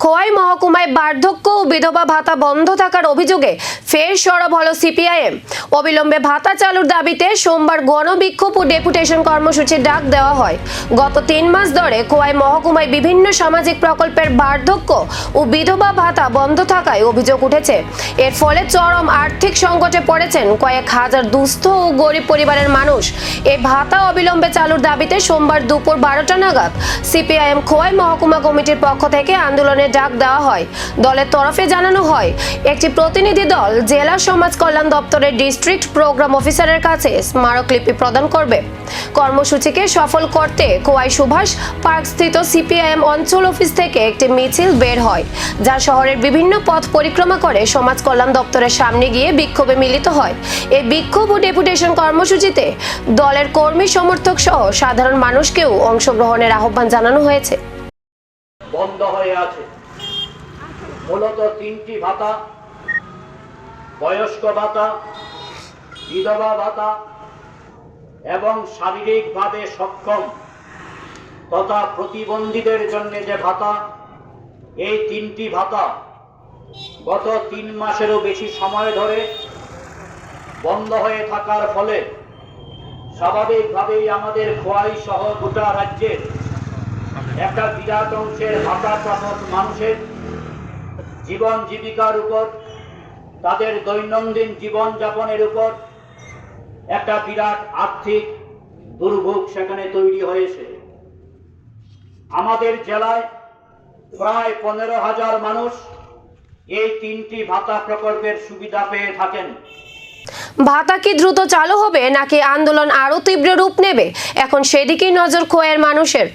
খোয়াই মহকুমায় বার্ধক্য ও বিধবা ভাতা বন্ধ থাকার অভিযোগে ফের সরব হলো সিপিআইএম। অবিলম্বে ভাতা চালুর দাবিতে সোমবার গণবিক্ষোভ ও ডেপুটেশন কর্মসূচির ডাক দেওয়া হয়। গত 3 মাস ধরে খোয়াই মহকুমায় বিভিন্ন সামাজিক প্রকল্পের বার্ধক্য ও বিধবা ভাতা বন্ধ থাকায় অভিযোগ উঠেছে। এর ফলে চরম আর্থিক সংকটে পড়েছেন কয়েক হাজার দুস্থ ও গরিব পরিবারের মানুষ। এই ভাতা অবিলম্বে চালুর দাবিতে সোমবার দুপুর 12টা নাগাদ সিপিআইএম খোয়াই মহকুমা কমিটির পক্ষ থেকে আন্দোলনের ডাক দেওয়া হয়। দলের তরফে জানানো হয়, একটি প্রতিনিধি দল জেলা সমাজ কল্যাণ দপ্তরের ডিস্ট্রিক্ট প্রোগ্রাম অফিসারের কাছে স্মারকলিপি প্রদান করবে। কর্মসূচিকে সফল করতে খোয়াই সুভাষ পার্ক স্থিত সিপিআইএম অঞ্চল অফিস থেকে একটি মিছিল বের হয়, যা শহরের বিভিন্ন পথ পরিক্রমা করে সমাজ কল্যাণ দপ্তরের সামনে গিয়ে বিক্ষোভে মিলিত হয়। এই বিক্ষোভ ও ডেপুটেশন কর্মসূচিতে দলের কর্মী সমর্থক সহ সাধারণ মানুষকেও অংশগ্রহণের আহ্বান জানানো হয়েছে। বন্ধ হয়ে আছে মূলত 3টি ভাতা, বয়স্ক ভাতা, বিধবা ভাতা এবং শারীরিকভাবে সক্ষম তথা প্রতিবন্ধীদের জন্য যে ভাতা, এই 3টি ভাতা গত 3 মাসেরও বেশি সময় ধরে বন্ধ হয়ে থাকার ফলে স্বাভাবিকভাবেই আমাদের খোয়াই সহ গোটা রাজ্যের একটা বিরাট অংশের ভাতা প্রাপক মানুষের জীবন জীবিকার উপর, তাদের দৈনন্দিন জীবন যাপনের উপর একটা বিরাট আর্থিক দুর্ভোগ সেখানে তৈরি হয়েছে। আমাদের জেলায় প্রায় 15,000 মানুষ এই 3টি ভাতা প্রকল্পের সুবিধা পেয়ে থাকেন। ভাতা কি দ্রুত চালু হবে নাকি আন্দোলন আরো তীব্র রূপ নেবে, এখন সেদিকেই নজর খোয়াইয়ের মানুষের।